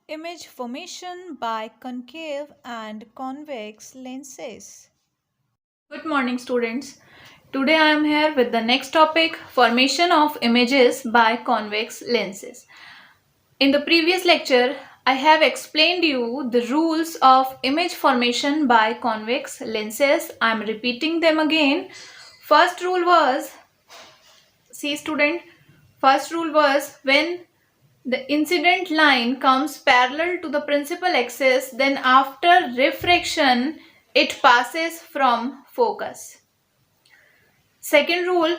Image formation by concave and convex lenses. Good morning, students. Today I am here with the next topic, formation of images by convex lenses. In the previous lecture, I have explained you the rules of image formation by convex lenses. I am repeating them again. First rule was, see student, first rule was when the incident line comes parallel to the principal axis, then after refraction, it passes from focus. Second rule,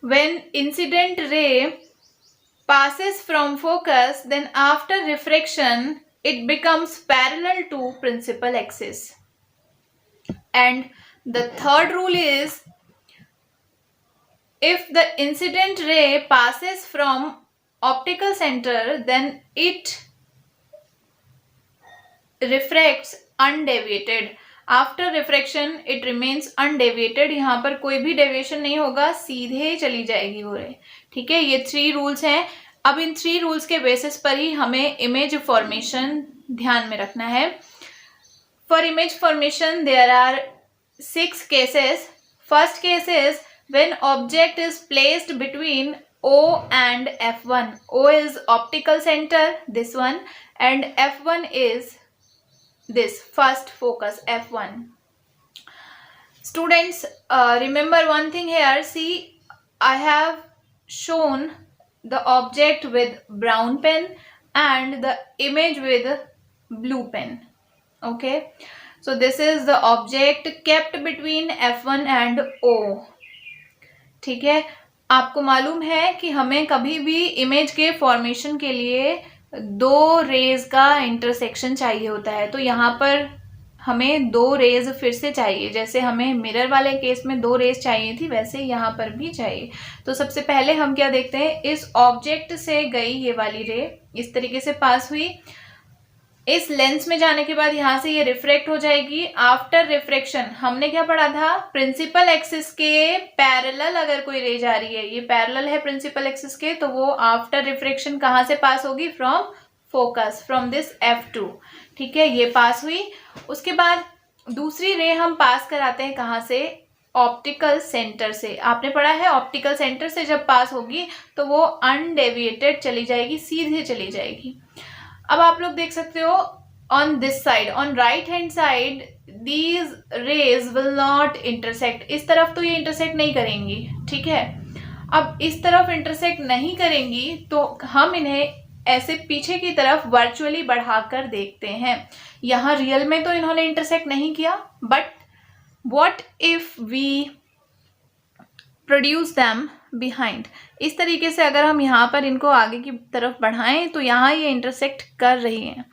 when incident ray passes from focus, then after refraction, it becomes parallel to principal axis. And the third rule is, if the incident ray passes from optical center, then it refracts undeviated. After refraction it remains undeviated. यहाँ पर कोई भी deviation नहीं होगा, सीधे चली जाएगी वो रे. ठीक है, ये 3 रूल्स हैं. अब इन 3 रूल्स के बेसिस पर ही हमें इमेज फॉर्मेशन ध्यान में रखना है. For image formation there are 6 cases. First case is when object is placed between O and F1. O is optical center, this one, and F1 is this first focus, F1. Students, remember one thing here. See, I have shown the object with brown pen and the image with blue pen. Okay, so this is the object kept between F1 and O. ठीक है, आपको मालूम है कि हमें कभी भी image के फॉर्मेशन के लिए 2 रेज का इंटरसेक्शन चाहिए होता है. तो यहाँ पर हमें 2 रेज फिर से चाहिए. जैसे हमें मिरर वाले केस में 2 रेज चाहिए थी, वैसे यहाँ पर भी चाहिए. तो सबसे पहले हम क्या देखते हैं, इस ऑब्जेक्ट से गई ये वाली रे, इस तरीके से पास हुई. इस लेंस में जाने के बाद यहाँ से ये रिफ्रैक्ट हो जाएगी. आफ्टर रिफ्रैक्शन हमने क्या पढ़ा था, प्रिंसिपल एक्सिस के पैरेलल अगर कोई रे जा रही है, ये पैरेलल है प्रिंसिपल एक्सिस के, तो वो आफ्टर रिफ्रैक्शन कहाँ से पास होगी, from focus, from this F2. ठीक है, ये पास हुई. उसके बाद दूसरी रे हम पास कराते हैं कहाँ से, ऑप्टिकल सेंटर से. आपने पढ़ा है ऑप्टिकल सेंटर से जब पास होगी तो वो अनडेविएटेड चली जाएगी, सीधे चली जाएगी. अब आप लोग देख सकते हो on this side, on right hand side, these raise will not intersect. इस तरफ तो ये इंटरसेक्ट नहीं करेंगी. ठीक है, अब इस तरफ इंटरसेक्ट नहीं करेंगी तो हम इन्हें ऐसे पीछे की तरफ वर्चुअली बढ़ाकर देखते हैं. यहाँ रियल में तो इन्होंने इंटरसेक्ट नहीं किया, but what if we produce them behind. इस तरीके से अगर हम यहाँ पर इनको आगे की तरफ बढ़ाएं तो यहाँ ये इंटरसेक्ट कर रही हैं.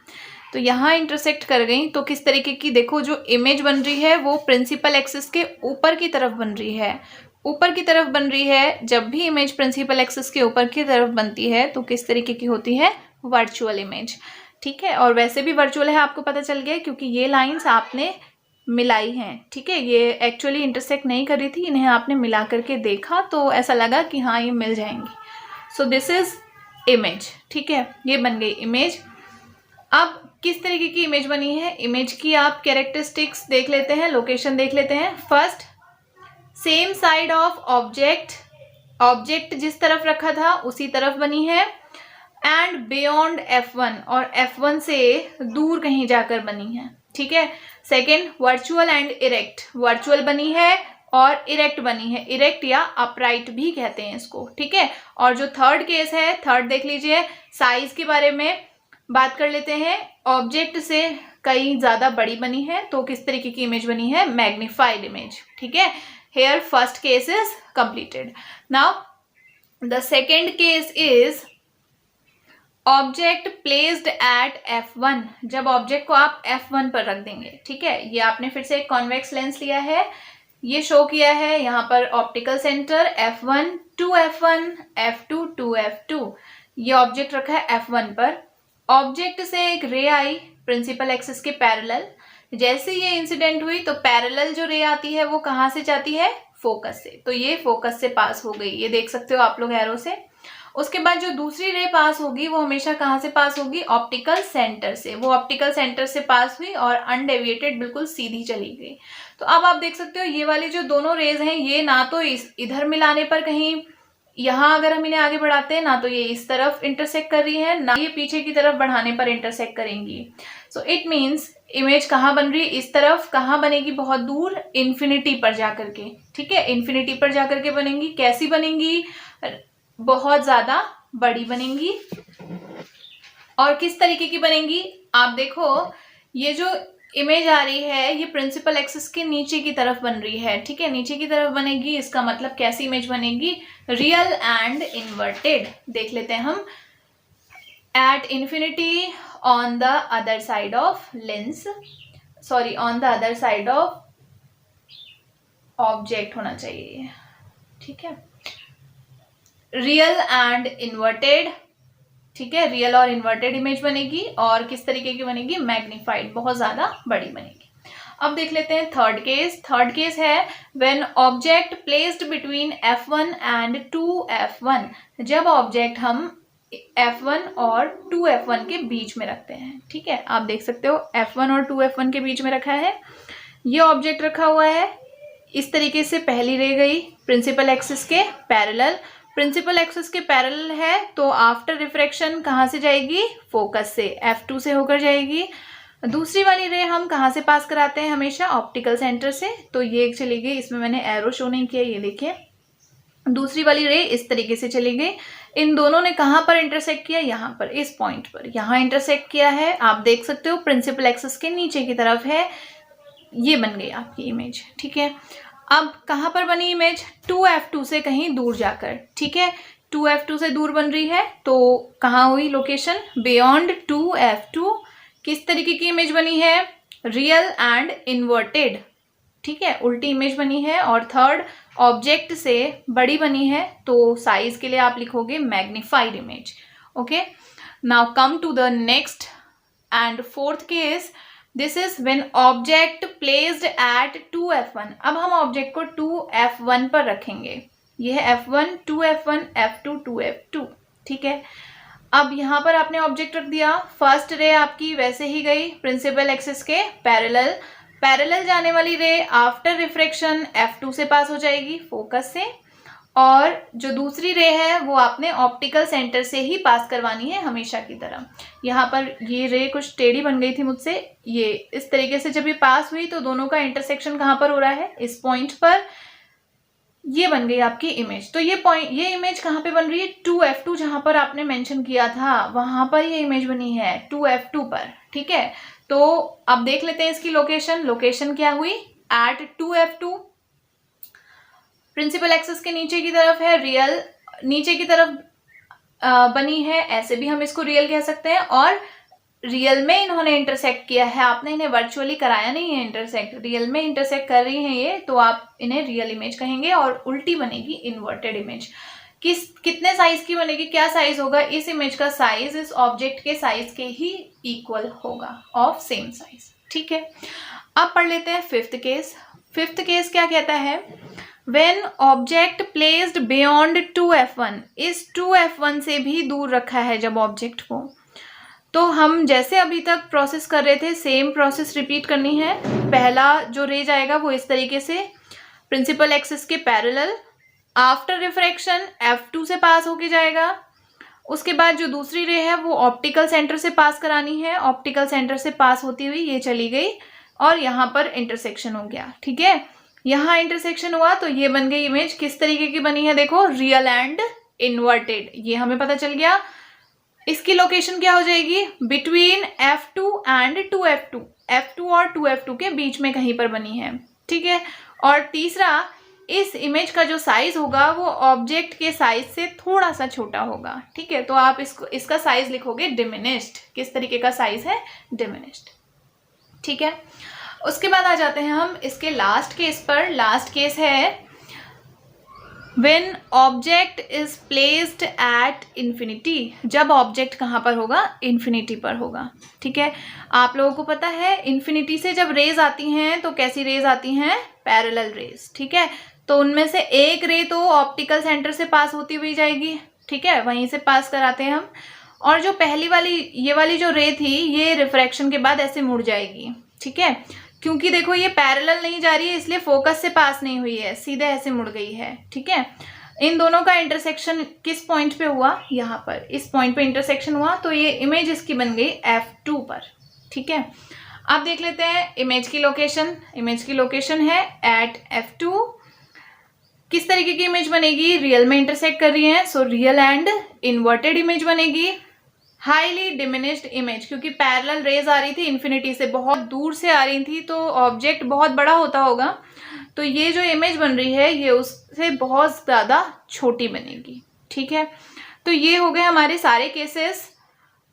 तो यहाँ इंटरसेक्ट कर गई तो किस तरीके की, देखो जो इमेज बन रही है वो प्रिंसिपल एक्सिस के ऊपर की तरफ बन रही है. ऊपर की तरफ बन रही है. जब भी इमेज प्रिंसिपल एक्सिस के ऊपर की तरफ बनती है तो किस तरीके की होती है, वर्चुअल इमेज. ठीक है, और वैसे भी वर्चुअल है, आपको पता चल गया क्योंकि ये लाइंस आपने मिलाई हैं. ठीक है, ये एक्चुअली इंटरसेक्ट नहीं कर रही थी, इन्हें आपने मिला करके देखा तो ऐसा लगा कि हाँ ये मिल जाएंगी. So this is image. ठीक है, ये बन गई इमेज. अब किस तरीके की इमेज बनी है, इमेज की आप कैरेक्टरिस्टिक्स देख लेते हैं, लोकेशन देख लेते हैं. First, same side of object, object जिस तरफ रखा था उसी तरफ बनी है. एंड बियॉन्ड F1, और F1 से दूर कहीं जाकर बनी है. ठीक है. Second, virtual and erect, virtual बनी है और इरेक्ट बनी है. इरेक्ट या अपराइट भी कहते हैं इसको. ठीक है, और जो थर्ड केस है, थर्ड देख लीजिए, साइज के बारे में बात कर लेते हैं. ऑब्जेक्ट से कई ज्यादा बड़ी बनी है तो किस तरीके की इमेज बनी है, मैग्नीफाइड इमेज. ठीक है, hair first case is completed. Now the second case is object placed eight F1. जब ऑब्जेक्ट को आप F1 पर रख देंगे. ठीक है, ये आपने फिर से एक कॉन्वेक्स लेंस लिया है, ये शो किया है यहाँ पर optical centre F1 to F1, F2 to F2. ये ऑब्जेक्ट रखा है F1 पर. ऑब्जेक्ट से एक रे आई प्रिंसिपल एक्सिस के पैरेलल. जैसे ये इंसिडेंट हुई तो पैरेलल जो रे आती है वो कहाँ से जाती है, फोकस से. तो ये फोकस से पास हो गई, ये देख सकते हो आप लोग एरो से. उसके बाद जो दूसरी रे पास होगी वो हमेशा कहाँ से पास होगी, ऑप्टिकल सेंटर से। वो ऑप्टिकल सेंटर से पास हुई और अनडेविएटेड बिल्कुल सीधी चली गई। तो अब आप देख सकते हो ये वाली जो दोनों रेज हैं ये ना तो इधर मिलाने पर कहीं यहाँ अगर हम इन्हें आगे बढ़ाते हैं ना तो ये इस तरफ इंटरसेक्ट कर रही है, ना ये पीछे की तरफ बढ़ाने पर इंटरसेक्ट करेंगी। सो इट मीन्स इमेज कहाँ बन रही है, इस तरफ। कहाँ बनेगी, बहुत दूर, इन्फिनिटी पर जाकर के। ठीक है, इन्फिनिटी पर जाकर के बनेंगी। कैसी बनेंगी, बहुत ज्यादा बड़ी बनेंगी। और किस तरीके की बनेंगी, आप देखो ये जो इमेज आ रही है ये प्रिंसिपल एक्सिस के नीचे की तरफ बन रही है। ठीक है, नीचे की तरफ बनेगी। इसका मतलब कैसी इमेज बनेगी, रियल एंड इन्वर्टेड। देख लेते हैं हम। At infinity on the other side of lens, sorry on the other side of object होना चाहिए। ठीक है, रियल एंड इन्वर्टेड। ठीक है, रियल और इन्वर्टेड इमेज बनेगी। और किस तरीके की बनेगी, मैग्नीफाइड, बहुत ज्यादा बड़ी बनेगी। अब देख लेते हैं थर्ड केस। थर्ड केस है when object placed between F1 and 2F1। जब ऑब्जेक्ट हम F1 और 2F1 के बीच में रखते हैं। ठीक है, आप देख सकते हो F1 और 2F1 के बीच में रखा है, ये ऑब्जेक्ट रखा हुआ है। इस तरीके से पहली रे गई प्रिंसिपल एक्सिस के पैरेलल। प्रिंसिपल एक्सिस के पैरेलल है तो आफ्टर रिफ्रैक्शन कहाँ से जाएगी, फोकस से, F2 से होकर जाएगी। दूसरी वाली रे हम कहाँ से पास कराते हैं, हमेशा ऑप्टिकल सेंटर से। तो ये चली गई, इसमें मैंने एरो शो नहीं किया, ये देखिए। दूसरी वाली रे इस तरीके से चली गई। इन दोनों ने कहाँ पर इंटरसेक्ट किया, यहाँ पर, इस पॉइंट पर, यहाँ इंटरसेक्ट किया है। आप देख सकते हो प्रिंसिपल एक्सिस के नीचे की तरफ है। ये बन गई आपकी इमेज। ठीक है, अब कहाँ पर बनी इमेज, 2F2 से कहीं दूर जाकर। ठीक है, 2F2 से दूर बन रही है तो कहाँ हुई लोकेशन, बियॉन्ड 2F2। किस तरीके की इमेज बनी है, रियल एंड इन्वर्टेड। ठीक है, उल्टी इमेज बनी है। और थर्ड, ऑब्जेक्ट से बड़ी बनी है तो साइज के लिए आप लिखोगे magnified image. Okay, now come to the next and fourth case. This is when object placed at 2F1। अब हम ऑब्जेक्ट को 2F1 पर रखेंगे। ये है F1, 2F1, F2, 2F2। ठीक है, अब यहाँ पर आपने ऑब्जेक्ट रख दिया। फर्स्ट रे आपकी वैसे ही गई प्रिंसिपल एक्सिस के पैरेलल। पैरेलल जाने वाली रे आफ्टर रिफ्रैक्शन F2 से पास हो जाएगी, फोकस से। और जो दूसरी रे है वो आपने ऑप्टिकल सेंटर से ही पास करवानी है हमेशा की तरह। यहाँ पर ये रे कुछ टेढ़ी बन गई थी मुझसे, ये इस तरीके से जब ये पास हुई तो दोनों का इंटरसेक्शन कहाँ पर हो रहा है, इस पॉइंट पर। ये बन गई आपकी इमेज। तो ये इमेज कहाँ पे बन रही है, 2F2 जहां पर आपने मेंशन किया था वहां पर ये इमेज बनी है 2F2 पर। ठीक है, तो अब देख लेते हैं इसकी लोकेशन। लोकेशन क्या हुई, एट 2F2। प्रिंसिपल एक्सिस के नीचे की तरफ है, रियल नीचे की तरफ बनी है, ऐसे भी हम इसको रियल कह सकते हैं। और रियल में इन्होंने इंटरसेक्ट किया है, आपने इन्हें वर्चुअली कराया नहीं है इंटरसेक्ट, रियल में इंटरसेक्ट कर रही हैं ये, तो आप इन्हें रियल इमेज कहेंगे। और उल्टी बनेगी इन्वर्टेड इमेज। कितने साइज की बनेगी, क्या साइज होगा, इस इमेज का साइज इस ऑब्जेक्ट के साइज के ही इक्वल होगा, ऑफ सेम साइज। ठीक है, अब पढ़ लेते हैं फिफ्थ केस। फिफ्थ केस क्या कहता है, when object placed beyond 2F1। इस 2F1 से भी दूर रखा है जब ऑब्जेक्ट को, तो हम जैसे अभी तक प्रोसेस कर रहे थे सेम प्रोसेस रिपीट करनी है। पहला जो रे जाएगा वो इस तरीके से प्रिंसिपल एक्सिस के पैरेलल, आफ्टर रिफ्रैक्शन F2 से पास होके जाएगा। उसके बाद जो दूसरी रे है वो ऑप्टिकल सेंटर से पास करानी है। ऑप्टिकल सेंटर से पास होती हुई ये चली गई और यहाँ पर इंटरसेक्शन हो गया। ठीक है, यहाँ इंटरसेक्शन हुआ तो ये बन गई इमेज। किस तरीके की बनी है, देखो, रियल एंड इन्वर्टेड, ये हमें पता चल गया। इसकी लोकेशन क्या हो जाएगी, between F2 and 2F2। F2 और 2F2 के बीच में कहीं पर बनी है। ठीक है, और तीसरा, इस इमेज का जो साइज होगा वो ऑब्जेक्ट के साइज से थोड़ा सा छोटा होगा। ठीक है, तो आप इसका साइज लिखोगे डिमिनिश्ड। किस तरीके का साइज है, डिमिनिश्ड। ठीक है, उसके बाद आ जाते हैं हम इसके लास्ट केस पर। लास्ट केस है when object is placed at infinity. जब ऑब्जेक्ट कहाँ पर होगा, इन्फिनिटी पर होगा। ठीक है, आप लोगों को पता है इन्फिनिटी से जब रेज आती हैं तो कैसी रेज आती हैं, पैरेलल रेज। ठीक है, तो उनमें से एक रे तो ऑप्टिकल सेंटर से पास होती हुई जाएगी, ठीक है, वहीं से पास कराते हैं हम। और जो पहली वाली ये वाली जो रे थी ये रिफ्रैक्शन के बाद ऐसे मुड़ जाएगी, ठीक है, क्योंकि देखो ये पैरेलल नहीं जा रही है इसलिए फोकस से पास नहीं हुई है, सीधे ऐसे मुड़ गई है, ठीक है। इन दोनों का इंटरसेक्शन किस पॉइंट पे हुआ, यहाँ पर, इस पॉइंट पे इंटरसेक्शन हुआ, तो ये इमेज इसकी बन गई F2 पर, ठीक है। अब देख लेते हैं इमेज की लोकेशन। इमेज की लोकेशन है एट F2। किस तरीके की इमेज बनेगी, रियल में इंटरसेक्ट कर रही है, so real and inverted image बनेगी। हाईली डिमिनिश्ड इमेज, क्योंकि पैरेलल रेज आ रही थी इन्फिनिटी से, बहुत दूर से आ रही थी, तो ऑब्जेक्ट बहुत बड़ा होता होगा, तो ये जो इमेज बन रही है ये उससे बहुत ज़्यादा छोटी बनेगी, ठीक है। तो ये हो गए हमारे सारे केसेस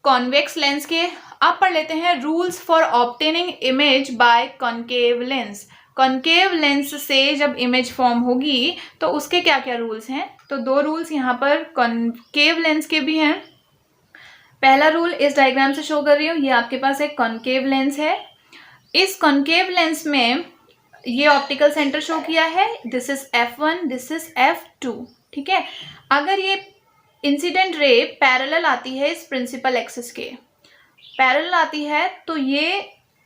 कॉन्वेक्स लेंस के। अब पढ़ लेते हैं rules for obtaining image by concave lens. Concave lens से जब इमेज फॉर्म होगी तो उसके क्या क्या रूल्स हैं, तो दो रूल्स यहाँ पर कॉन्केव लेंस के भी हैं। पहला रूल इस डायग्राम से शो कर रही हूँ, ये आपके पास एक कॉन्केव लेंस है। इस कॉन्केव लेंस में ये ऑप्टिकल सेंटर शो किया है, this is F1, this is F2, ठीक है। अगर ये इंसिडेंट रे पैरेलल आती है इस प्रिंसिपल एक्सिस के, पैरेलल आती है, तो ये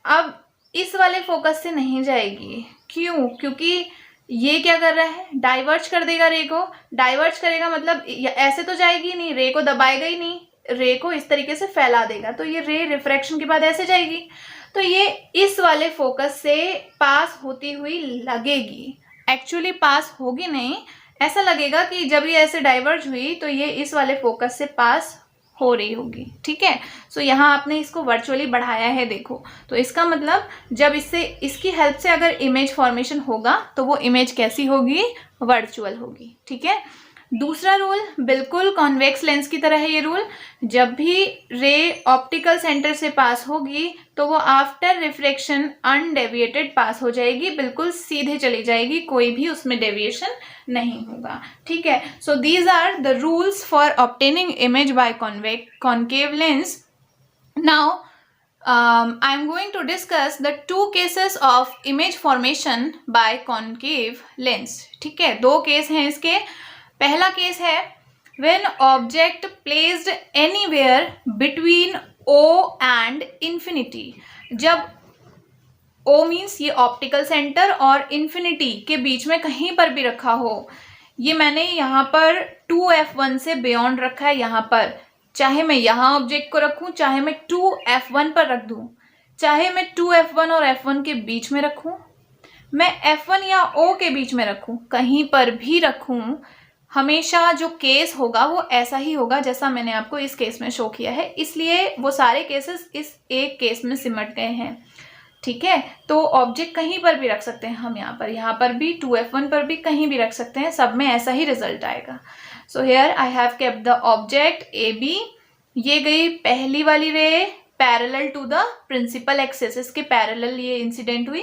अब इस वाले फोकस से नहीं जाएगी। क्यों, क्योंकि ये क्या कर रहा है, डाइवर्ज कर देगा रे को। डाइवर्ज करेगा मतलब ऐसे तो जाएगी नहीं, रे को दबाएगा ही नहीं, रे को इस तरीके से फैला देगा, तो ये रे रिफ्रैक्शन के बाद ऐसे जाएगी, तो ये इस वाले फोकस से पास होती हुई लगेगी। एक्चुअली पास होगी नहीं, ऐसा लगेगा कि जब ये ऐसे डाइवर्ज हुई तो ये इस वाले फोकस से पास हो रही होगी, ठीक है। सो यहाँ आपने इसको वर्चुअली बढ़ाया है, देखो, तो इसका मतलब जब इससे इसकी हेल्प से अगर इमेज फॉर्मेशन होगा तो वो इमेज कैसी होगी, वर्चुअल होगी, ठीक है। दूसरा रूल बिल्कुल कॉन्वेक्स लेंस की तरह है ये रूल, जब भी रे ऑप्टिकल सेंटर से पास होगी तो वो आफ्टर रिफ्लेक्शन अनडेविएटेड पास हो जाएगी, बिल्कुल सीधे चली जाएगी, कोई भी उसमें डेविएशन नहीं होगा, ठीक है। So these are the rules for obtaining image by concave lens. Now I am going to discuss the two cases of image formation by concave lens, ठीक है। दो केस हैं इसके। पहला केस है when object placed anywhere between O and infinity। जब O means ये optical centre और इन्फिनिटी के बीच में कहीं पर भी रखा हो, ये मैंने यहाँ पर 2F1 से बियॉन्ड रखा है, यहाँ पर चाहे मैं यहाँ ऑब्जेक्ट को रखूँ, चाहे मैं 2F1 पर रख दूँ, चाहे मैं 2F1 और F1 के बीच में रखूँ, मैं F1 या O के बीच में रखूँ, कहीं पर भी रखूँ, हमेशा जो केस होगा वो ऐसा ही होगा जैसा मैंने आपको इस केस में शो किया है, इसलिए वो सारे केसेस इस एक केस में सिमट गए हैं, ठीक है। तो ऑब्जेक्ट कहीं पर भी रख सकते हैं हम, यहाँ पर भी 2F1 पर भी कहीं भी रख सकते हैं, सब में ऐसा ही रिजल्ट आएगा। So here I have kept the object AB, ये गई पहली वाली ray parallel to the principal axis, इसके पैरेलल ये इंसिडेंट हुई,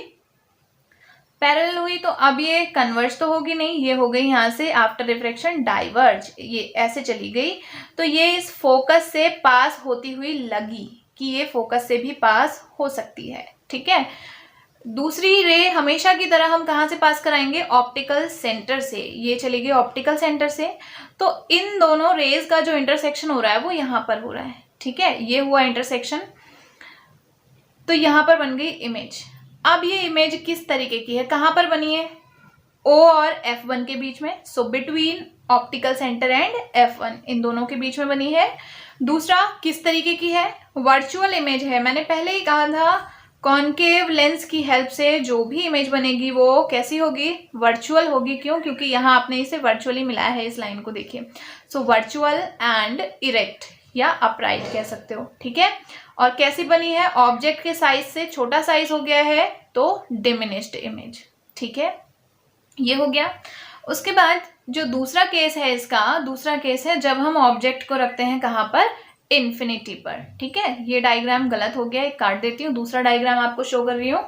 पैरेलल हुई, तो अब ये कन्वर्ज तो होगी नहीं, ये हो गई यहाँ से आफ्टर रिफ्रैक्शन डाइवर्ज, ये ऐसे चली गई, तो ये इस फोकस से पास होती हुई लगी कि ये फोकस से भी पास हो सकती है, ठीक है। दूसरी रे हमेशा की तरह हम कहाँ से पास कराएंगे, ऑप्टिकल सेंटर से, ये चली गई ऑप्टिकल सेंटर से, तो इन दोनों रेज का जो इंटरसेक्शन हो रहा है वो यहाँ पर हो रहा है, ठीक है, ये हुआ इंटरसेक्शन, तो यहाँ पर बन गई इमेज। अब ये इमेज किस तरीके की है, कहाँ पर बनी है, O और F1 के बीच में, so between optical centre and F1, इन दोनों के बीच में बनी है। दूसरा किस तरीके की है, वर्चुअल इमेज है, मैंने पहले ही कहा था कॉन्केव लेंस की हेल्प से जो भी इमेज बनेगी वो कैसी होगी, वर्चुअल होगी। क्यों, क्योंकि यहाँ आपने इसे वर्चुअली मिलाया है, इस लाइन को देखिए, सो वर्चुअल एंड इरेक्ट या अपराइट कह सकते हो, ठीक है। और कैसी बनी है, ऑब्जेक्ट के साइज से छोटा साइज हो गया है तो डिमिनिश्ड इमेज, ठीक है, ये हो गया। उसके बाद जो दूसरा केस है इसका, दूसरा केस है जब हम ऑब्जेक्ट को रखते हैं कहाँ पर, इन्फिनिटी पर, ठीक है। ये डायग्राम गलत हो गया, एक काट देती हूँ, दूसरा डायग्राम आपको शो कर रही हूँ।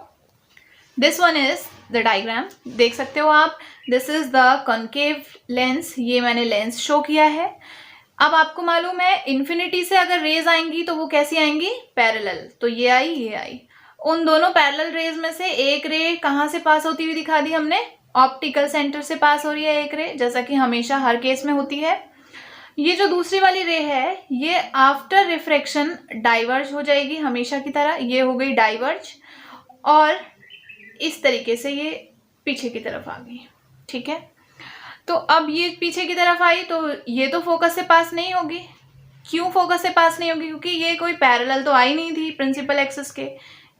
This one is the diagram, देख सकते हो आप, this is the concave lens, ये मैंने लेंस शो किया है। अब आपको मालूम है इन्फिनिटी से अगर रेज आएंगी तो वो कैसी आएंगी, पैरेलल, तो ये आई, ये आई, उन दोनों पैरेलल रेज में से एक रे कहाँ से पास होती हुई दिखा दी हमने, ऑप्टिकल सेंटर से पास हो रही है एक रे, जैसा कि हमेशा हर केस में होती है। ये जो दूसरी वाली रे है ये आफ्टर रिफ्रैक्शन डाइवर्ज हो जाएगी हमेशा की तरह, ये हो गई डाइवर्ज, और इस तरीके से ये पीछे की तरफ आ गई। ठीक है, तो अब ये पीछे की तरफ आई तो ये तो फोकस से पास नहीं होगी। क्यों फोकस से पास नहीं होगी? क्योंकि ये कोई पैरेलल तो आई नहीं थी प्रिंसिपल एक्सिस के,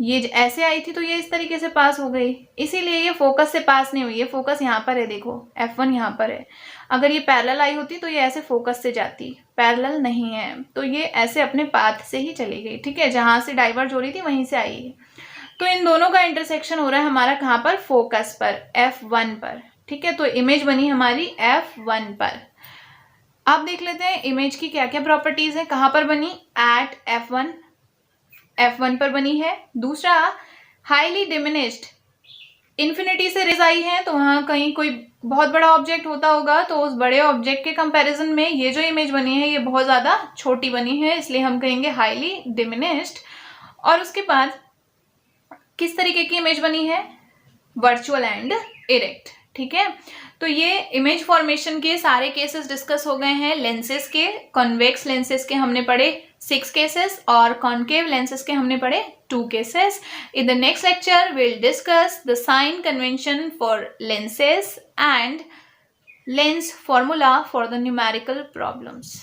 ये ऐसे आई थी तो ये इस तरीके से पास हो गई, इसीलिए ये फोकस से पास नहीं हुई। ये फोकस यहाँ पर है, देखो F1 यहाँ पर है। अगर ये पैरेलल आई होती तो ये ऐसे फोकस से जाती, पैरेलल नहीं है तो ये ऐसे अपने पाथ से ही चली गई। ठीक है, जहाँ से डाइवर्ज हो रही थी वहीं से आई है। तो इन दोनों का इंटरसेक्शन हो रहा है हमारा कहाँ पर? फोकस पर, F1 पर। ठीक है, तो इमेज बनी हमारी F1 पर। अब देख लेते हैं इमेज की क्या क्या प्रॉपर्टीज है। कहाँ पर बनी? एट F1 पर बनी है। दूसरा, हाईली डिमिनिश्ड, इन्फिनिटी से रेज आई है तो वहाँ कहीं कोई बहुत बड़ा ऑब्जेक्ट होता होगा तो उस बड़े ऑब्जेक्ट के कंपैरिजन में ये जो इमेज बनी है ये बहुत ज़्यादा छोटी बनी है, इसलिए हम कहेंगे हाईली डिमिनिश्ड। और उसके बाद किस तरीके की इमेज बनी है? Virtual and erect. ठीक है, तो ये इमेज फॉर्मेशन के सारे केसेस डिस्कस हो गए हैं। लेंसेज के, कॉन्वेक्स लेंसेज के हमने पढ़े 6 केसेस और कॉन्केव लेंसेज के हमने पढ़े 2 cases. In the next lecture we'll discuss the sign convention for lenses and lens formula for the numerical problems.